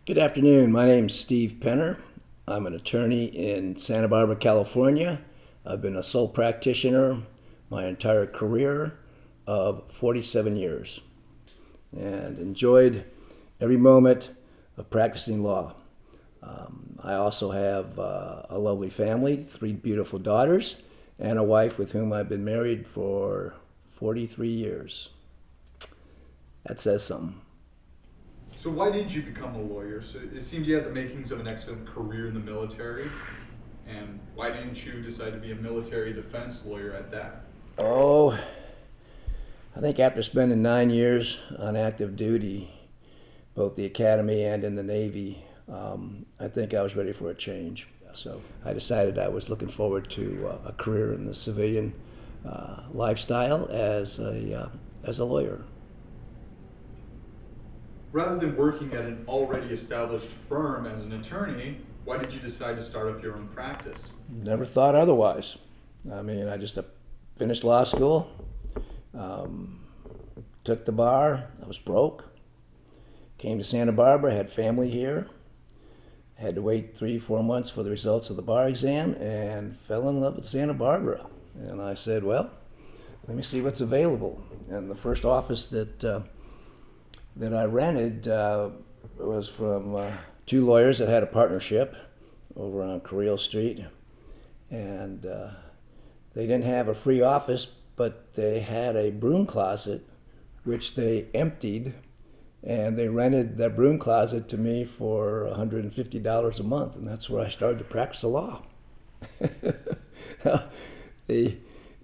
Good afternoon. My name's Steve Penner. I'm an attorney in Santa Barbara, California. I've been a sole practitioner my entire career of 47 years and enjoyed every moment of practicing law. I also have a lovely family, three beautiful daughters, and a wife with whom I've been married for 43 years. That says something. So why did you become a lawyer? So it seemed you had the makings of an excellent career in the military. And why didn't you decide to be a military defense lawyer at that? Oh, I think after spending 9 years on active duty, both the academy and in the Navy, I think I was ready for a change. So I decided I was looking forward to a career in the civilian lifestyle as a lawyer. Rather than working at an already established firm as an attorney, why did you decide to start up your own practice? Never thought otherwise. I mean, I just finished law school, took the bar. I was broke. Came to Santa Barbara, had family here. Had to wait 3-4 months for the results of the bar exam and fell in love with Santa Barbara. And I said, well, let me see what's available. And the first office that I rented was from two lawyers that had a partnership over on Carrillo Street. And they didn't have a free office, but they had a broom closet, which they emptied, and they rented that broom closet to me for $150 a month, and that's where I started to practice the law. the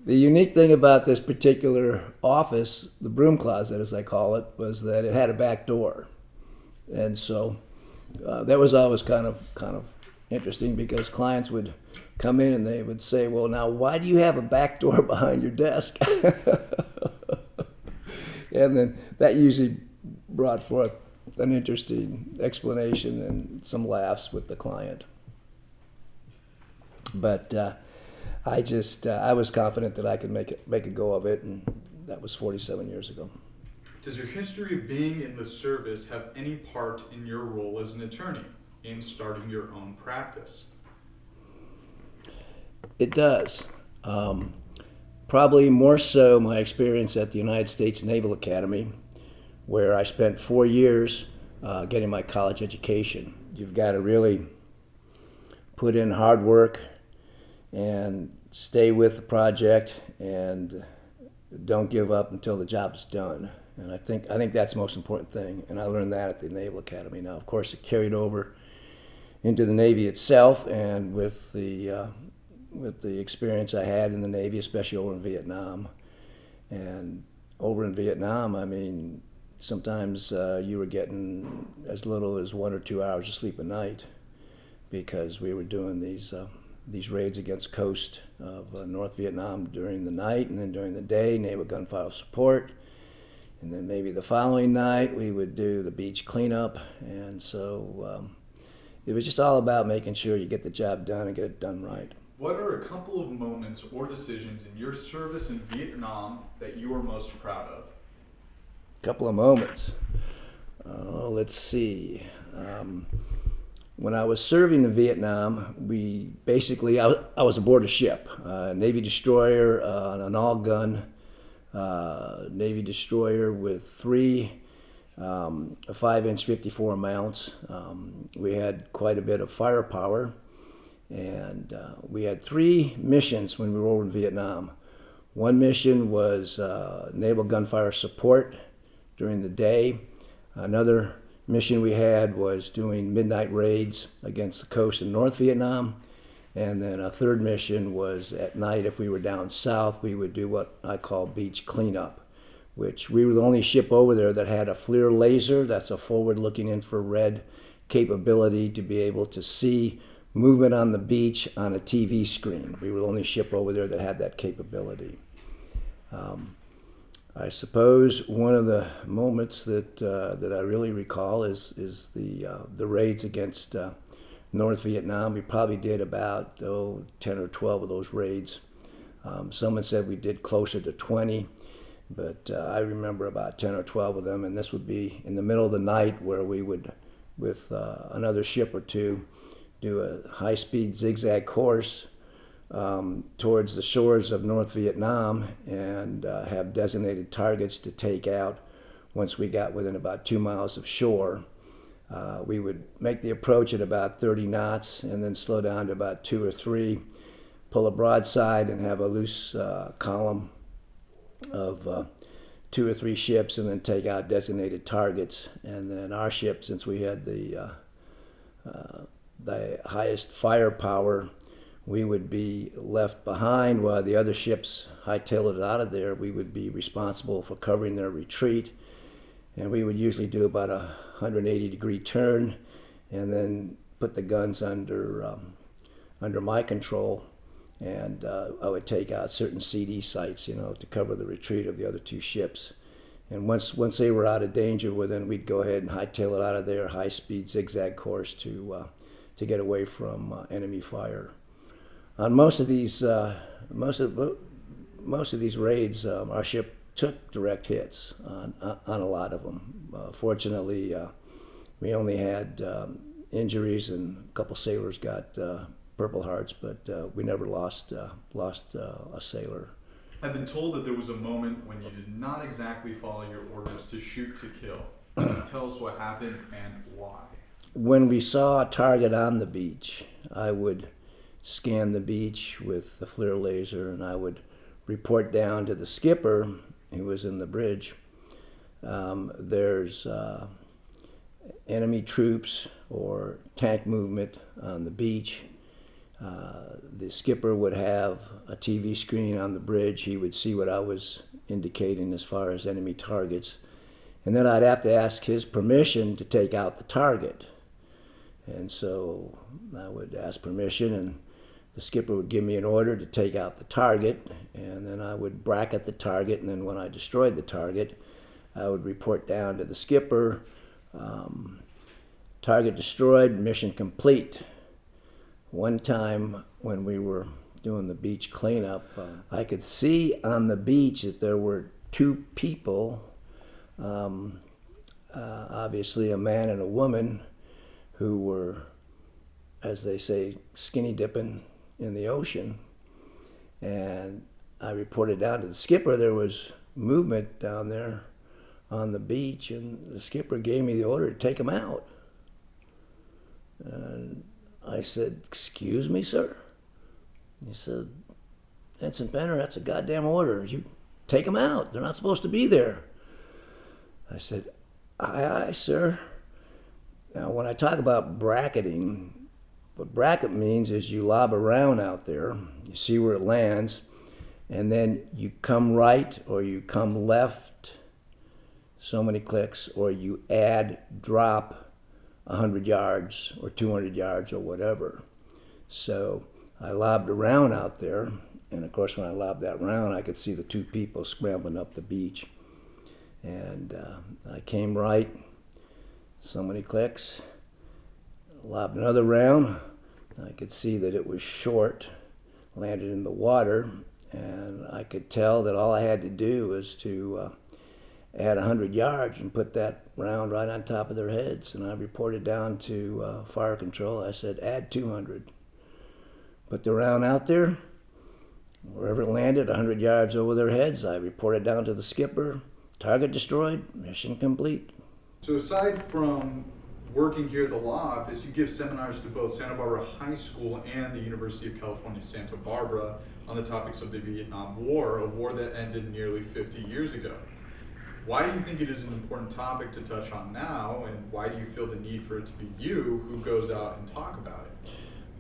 The unique thing about this particular office, the broom closet as I call it, was that it had a back door, and so that was always kind of interesting because clients would come in and they would say, "Well, now why do you have a back door behind your desk?" And then that usually brought forth an interesting explanation and some laughs with the client. But I was confident that I could make a go of it, and that was 47 years ago. Does your history of being in the service have any part in your role as an attorney in starting your own practice? It does. Probably more so my experience at the United States Naval Academy, where I spent 4 years getting my college education. You've got to really put in hard work and stay with the project and don't give up until the job's done. And I think that's the most important thing. And I learned that at the Naval Academy. Now, of course, it carried over into the Navy itself, and with the experience I had in the Navy, especially over in Vietnam. And over in Vietnam, I mean, sometimes you were getting as little as 1 or 2 hours of sleep a night because we were doing these raids against the coast of North Vietnam during the night, and then during the day, naval gunfire support. And then maybe the following night, we would do the beach cleanup. And so it was just all about making sure you get the job done and get it done right. What are a couple of moments or decisions in your service in Vietnam that you are most proud of? Couple of moments. Let's see. When I was serving in Vietnam, I was aboard a ship, a Navy destroyer, an all-gun Navy destroyer with three 5-inch 54 mounts. We had quite a bit of firepower, and we had 3 missions when we were over in Vietnam. One mission was naval gunfire support during the day. Another mission we had was doing midnight raids against the coast in North Vietnam. And then a third mission was at night, if we were down south, we would do what I call beach cleanup, which we were the only ship over there that had a FLIR laser. That's a forward-looking infrared capability to be able to see movement on the beach on a TV screen. We were the only ship over there that had that capability. I suppose one of the moments that I really recall is the raids against North Vietnam. We probably did about 10 or 12 of those raids. Someone said we did closer to 20, but I remember about 10 or 12 of them, and this would be in the middle of the night where we would with another ship or two, do a high-speed zigzag course towards the shores of North Vietnam and have designated targets to take out once we got within about 2 miles of shore. We would make the approach at about 30 knots and then slow down to about 2 or 3, pull a broadside and have a loose column of 2 or 3 ships and then take out designated targets. And then our ship, since we had the highest firepower, we would be left behind while the other ships hightailed it out of there. We would be responsible for covering their retreat. And we would usually do about a 180-degree turn and then put the guns under my control. And I would take out certain CD sites, to cover the retreat of the other 2 ships. And once they were out of danger, well, then we'd go ahead and hightail it out of there, high-speed zigzag course to get away from enemy fire. On most of these raids, our ship took direct hits on a lot of them. Fortunately, we only had injuries, and a couple sailors got Purple Hearts, but we never lost a sailor. I've been told that there was a moment when you did not exactly follow your orders to shoot to kill. Can you tell us what happened and why? When we saw a target on the beach, I would scan the beach with the FLIR laser, and I would report down to the skipper, who was in the bridge. There's enemy troops or tank movement on the beach. The skipper would have a TV screen on the bridge. He would see what I was indicating as far as enemy targets. And then I'd have to ask his permission to take out the target. And so I would ask permission, and the skipper would give me an order to take out the target, and then I would bracket the target, and then when I destroyed the target, I would report down to the skipper, target destroyed, mission complete. One time when we were doing the beach cleanup, I could see on the beach that there were 2 people, obviously a man and a woman, who were, as they say, skinny dipping in the ocean. And I reported down to the skipper there was movement down there on the beach, and the skipper gave me the order to take them out. And I said, "Excuse me, sir?" He said, "Ensign Penner, that's a goddamn order. You take them out. They're not supposed to be there." I said, "Aye, aye, sir." Now, when I talk about bracketing, what bracket means is you lob a round out there, you see where it lands, and then you come right or you come left so many clicks, or you drop 100 yards or 200 yards or whatever. So I lobbed a round out there, and of course when I lobbed that round, I could see the 2 people scrambling up the beach. And I came right, so many clicks, lobbed another round. I could see that it was short, landed in the water, and I could tell that all I had to do was to add 100 yards and put that round right on top of their heads. And I reported down to fire control. I said, "Add 200. Put the round out there, wherever it landed, 100 yards over their heads. I reported down to the skipper. Target destroyed, mission complete." So aside from working here at the law office, you give seminars to both Santa Barbara High School and the University of California, Santa Barbara on the topics of the Vietnam War, a war that ended nearly 50 years ago. Why do you think it is an important topic to touch on now, and why do you feel the need for it to be you who goes out and talk about it?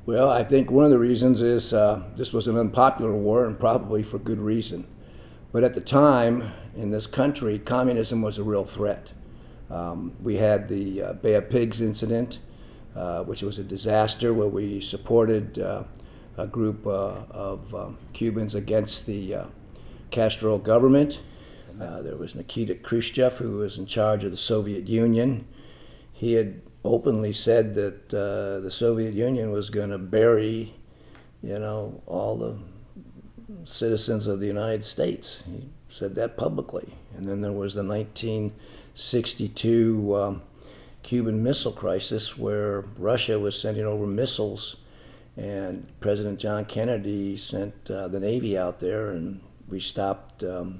Well, I think one of the reasons is this was an unpopular war, and probably for good reason. But at the time, in this country, communism was a real threat. We had the Bay of Pigs incident, which was a disaster where we supported a group of Cubans against the Castro government. There was Nikita Khrushchev, who was in charge of the Soviet Union. He had openly said that the Soviet Union was going to bury, all the citizens of the United States. He said that publicly. And then there was the 1962 Cuban Missile Crisis, where Russia was sending over missiles, and President John Kennedy sent the Navy out there, and we stopped the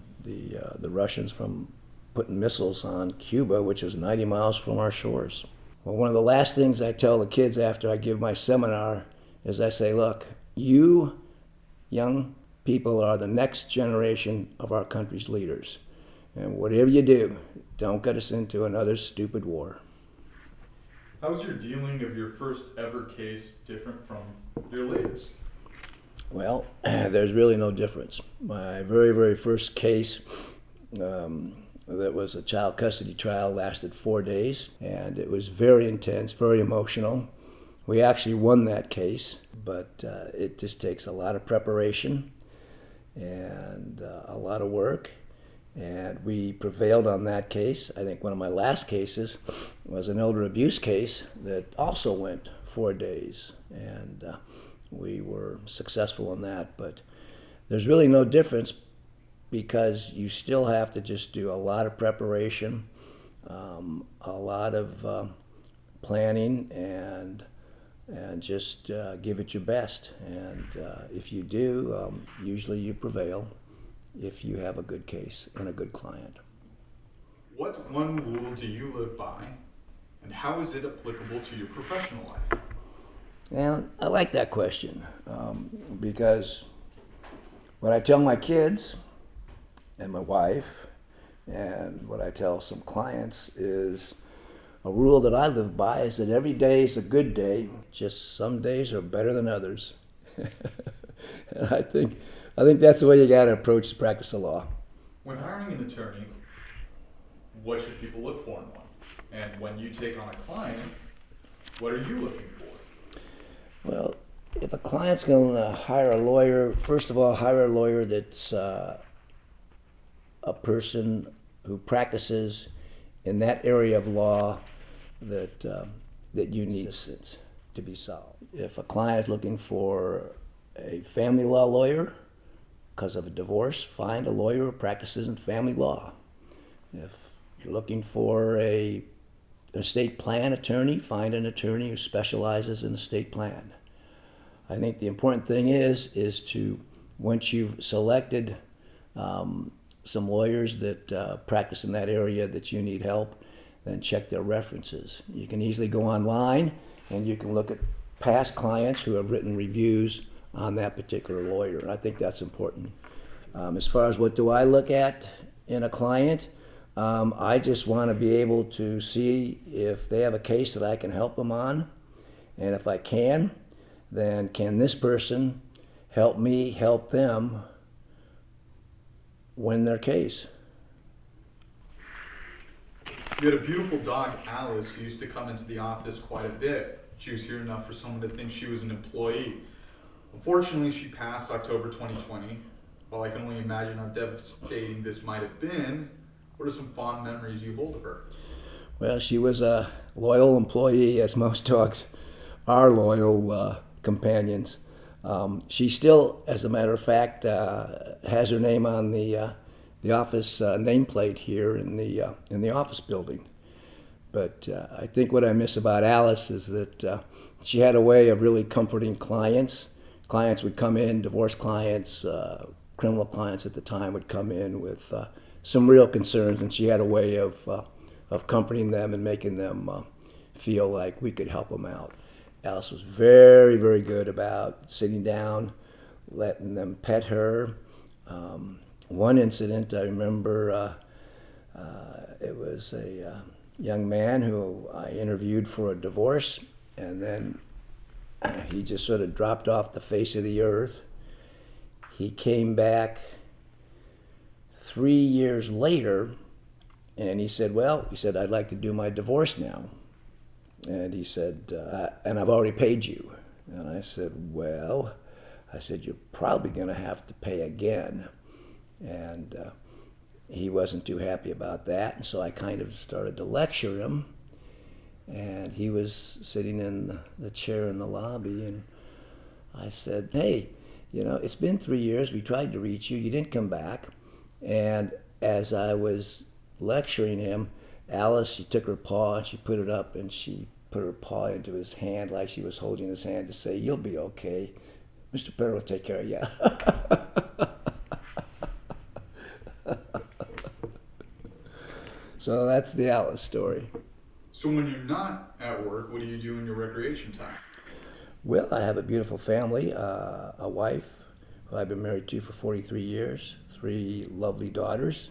Russians from putting missiles on Cuba, which is 90 miles from our shores. Well, one of the last things I tell the kids after I give my seminar is I say, look, you young people are the next generation of our country's leaders. And whatever you do, don't get us into another stupid war. How was your dealing of your first ever case different from your latest? Well, there's really no difference. My very, very first case, that was a child custody trial, lasted 4 days, and it was very intense, very emotional. We actually won that case, but it just takes a lot of preparation and a lot of work, and we prevailed on that case. I think one of my last cases was an elder abuse case that also went 4 days, and we were successful in that, but there's really no difference because you still have to just do a lot of preparation, a lot of planning, and just give it your best. And if you do, usually you prevail if you have a good case and a good client. What one rule do you live by, and how is it applicable to your professional life? And I like that question because what I tell my kids and my wife and what I tell some clients is a rule that I live by is that every day is a good day, just some days are better than others. And I think that's the way you got to approach the practice of law. When hiring an attorney, what should people look for in one? And when you take on a client, what are you looking for? Well, if a client's going to hire a lawyer, first of all, hire a lawyer that's a person who practices in that area of law that you need to be solved. If a client is looking for a family law lawyer because of a divorce, find a lawyer who practices in family law. If you're looking for an estate plan attorney, find an attorney who specializes in estate plan. I think the important thing is to, once you've selected some lawyers that practice in that area that you need help, then check their references. You can easily go online and you can look at past clients who have written reviews on that particular lawyer. And I think that's important. As far as what do I look at in a client, I just want to be able to see if they have a case that I can help them on. And if I can, then can this person help me help them win their case? You had a beautiful dog, Alice, who used to come into the office quite a bit. She was here enough for someone to think she was an employee. Unfortunately, she passed October 2020. While I can only imagine how devastating this might have been, what are some fond memories you hold of her? Well, she was a loyal employee, as most dogs are loyal companions. She still, as a matter of fact, has her name on the office nameplate here in the office building. But I think what I miss about Alice is that she had a way of really comforting clients. Clients would come in, divorce clients, criminal clients at the time would come in with some real concerns, and she had a way of comforting them and making them feel like we could help them out. Alice was very, very good about sitting down, letting them pet her. One incident I remember, it was a young man who I interviewed for a divorce, and then he just sort of dropped off the face of the earth. He came back 3 years later, and he said, I'd like to do my divorce now. And he said, and I've already paid you. And I said, you're probably going to have to pay again. And he wasn't too happy about that. And so I kind of started to lecture him. And he was sitting in the chair in the lobby. And I said, hey, it's been 3 years. We tried to reach you. You didn't come back. And as I was lecturing him, Alice, she took her paw and she put it up and she put her paw into his hand like she was holding his hand to say, "You'll be okay. Mr. Penner will take care of you." So that's the Alice story. So when you're not at work, what do you do in your recreation time? Well, I have a beautiful family, a wife who I've been married to for 43 years, 3 lovely daughters.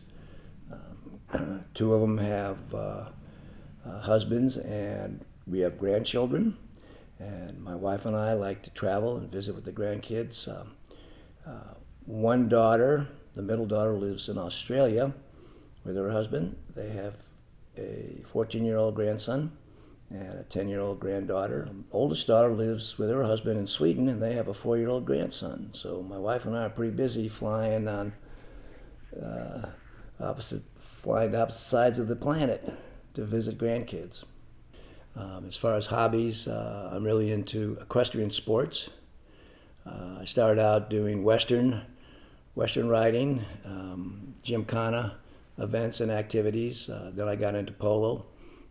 2 of them have husbands, and we have grandchildren. And my wife and I like to travel and visit with the grandkids. One daughter, the middle daughter, lives in Australia with her husband. They have a 14-year-old grandson and a 10-year-old granddaughter. Oldest daughter lives with her husband in Sweden, and they have a 4-year-old grandson. So my wife and I are pretty busy flying on opposite sides of the planet to visit grandkids. As far as hobbies, I'm really into equestrian sports. I started out doing Western riding, gymkhana events and activities. Then I got into polo.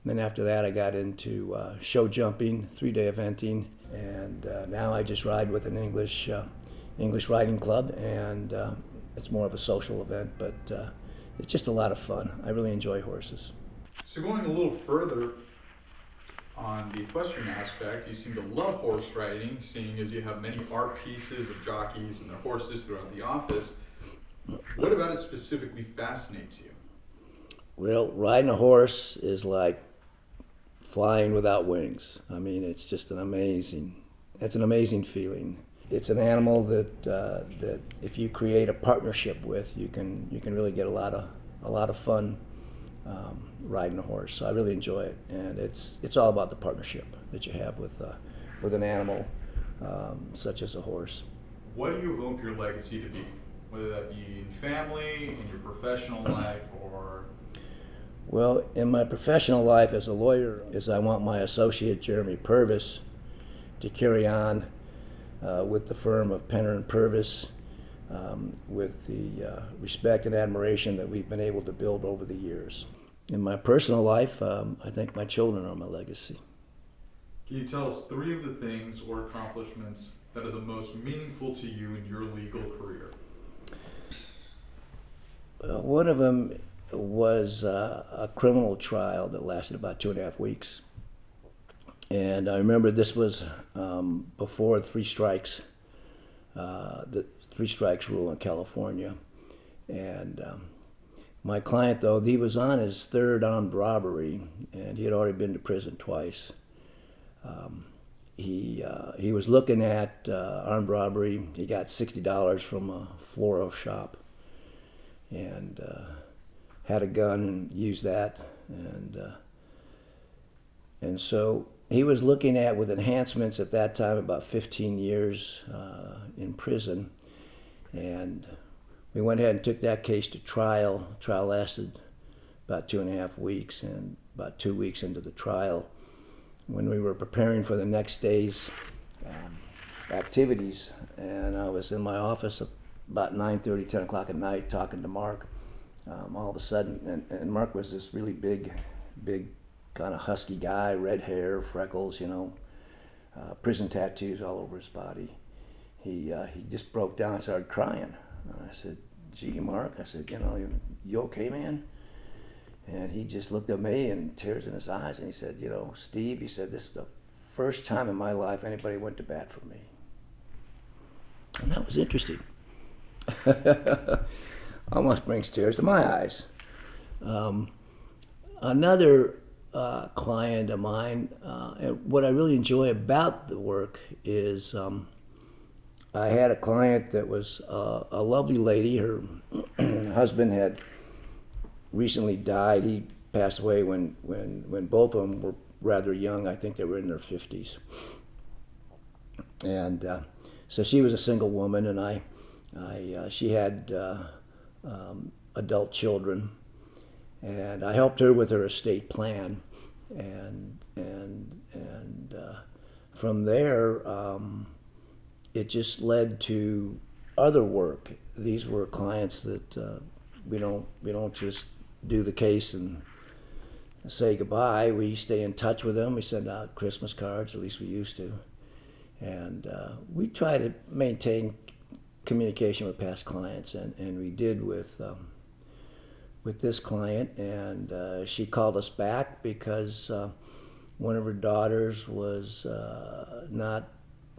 Then after that, I got into show jumping, 3-day eventing, and now I just ride with an English riding club, and it's more of a social event, but it's just a lot of fun. I really enjoy horses. So going a little further on the equestrian aspect, you seem to love horse riding, seeing as you have many art pieces of jockeys and their horses throughout the office. What about it specifically fascinates you? Well, riding a horse is like flying without wings. I mean, it's just an amazing feeling. It's an animal that if you create a partnership with, you can really get a lot of fun riding a horse. So I really enjoy it, and it's all about the partnership that you have with an animal such as a horse. What do you hope your legacy to be, whether that be in family, in your professional life, or? Well, in my professional life as a lawyer, I want my associate Jeremy Purves to carry on with the firm of Penner Purves, with the respect and admiration that we've been able to build over the years. In my personal life, I think my children are my legacy. Can you tell us 3 of the things or accomplishments that are the most meaningful to you in your legal career? One of them was a criminal trial that lasted about 2.5 weeks. And I remember this was before 3 strikes, the 3 strikes rule in California. And my client, though, he was on his 3rd armed robbery, and he had already been to prison twice. He was looking at armed robbery. He got $60 from a floral shop, and had a gun and used that, and so he was looking at, with enhancements at that time, about 15 years in prison, and we went ahead and took that case to trial. Trial lasted about 2.5 weeks, and about 2 weeks into the trial, when we were preparing for the next day's activities, and I was in my office about 9:30, 10 o'clock at night talking to Mark. All of a sudden, and Mark was this really big kind of husky guy, red hair, freckles, prison tattoos all over his body. He just broke down and started crying. I said, "Gee, Mark," I said, "You okay, man?" And he just looked at me and tears in his eyes, and he said, "Steve," he said, "this is the first time in my life anybody went to bat for me." And that was interesting. Almost brings tears to my eyes. Another client of mine, and what I really enjoy about the work is I had a client that was a lovely lady. Her husband had recently died. He passed away when both of them were rather young. I think they were in their 50s. And so she was a single woman, and she had adult children, and I helped her with her estate plan, and from there it just led to other work. These were clients that we don't just do the case and say goodbye, we stay in touch with them. We send out Christmas cards, at least we used to. And we try to maintain communication with past clients, and we did with this client. And she called us back because one of her daughters was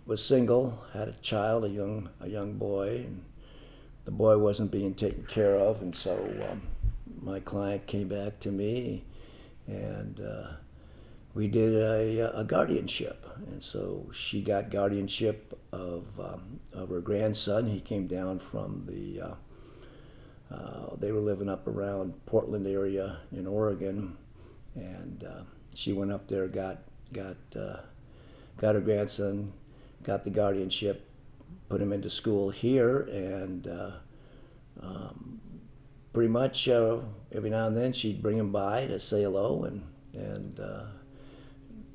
was single, had a child, a young boy, and the boy wasn't being taken care of, and so my client came back to me, and we did a guardianship, and so she got guardianship of her grandson. He came down from they were living up around Portland area in Oregon, and she went up there, got her grandson, got the guardianship, put him into school here, and pretty much every now and then she'd bring him by to say hello, and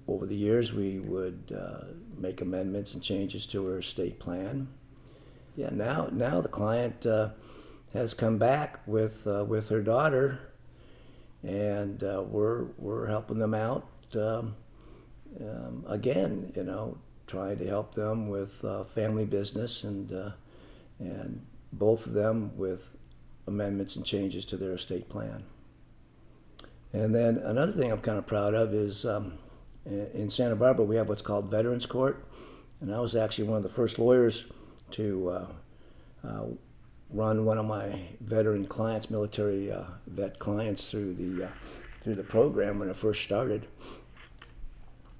over the years we would make amendments and changes to her estate plan. Yeah, now the client has come back with her daughter, and we're helping them out again, trying to help them with family business, and both of them with amendments and changes to their estate plan. And then another thing I'm kind of proud of is in Santa Barbara we have what's called Veterans Court, and I was actually one of the first lawyers to run one of my veteran clients, military vet clients, through the program when it first started.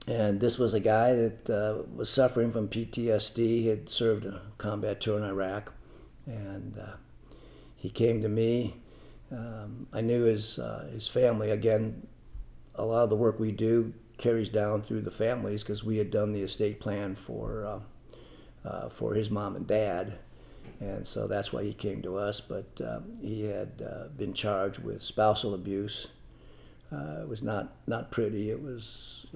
And this was a guy that was suffering from PTSD. He had served a combat tour in Iraq, and he came to me. I knew his family. Again, a lot of the work we do carries down through the families because we had done the estate plan for his mom and dad, and so that's why he came to us. But he had been charged with spousal abuse. It was not pretty. It was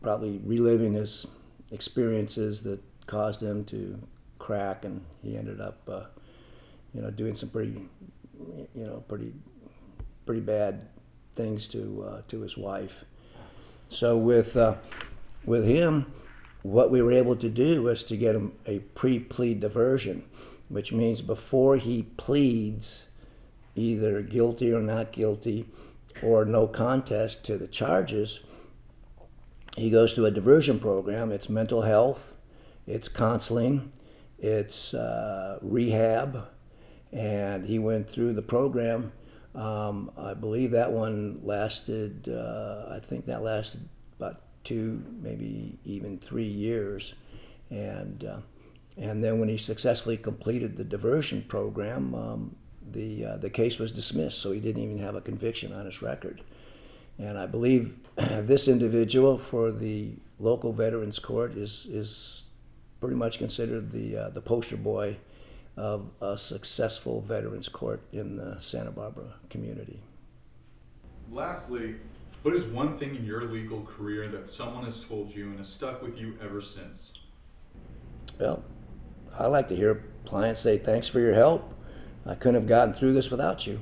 probably reliving his experiences that caused him to crack, and he ended up, doing some pretty bad things to his wife. So with him, what we were able to do was to get him a pre-plea diversion, which means before he pleads either guilty or not guilty or no contest to the charges, he goes to a diversion program. It's mental health, it's counseling, it's rehab, and he went through the program. I believe that one lasted, I think that lasted about 2, maybe even 3 years. And then when he successfully completed the diversion program, the case was dismissed, so he didn't even have a conviction on his record. And I believe this individual for the local Veterans Court is pretty much considered the poster boy of a successful Veterans Court in the Santa Barbara community. Lastly, what is one thing in your legal career that someone has told you and has stuck with you ever since? Well, I like to hear clients say, "Thanks for your help. I couldn't have gotten through this without you."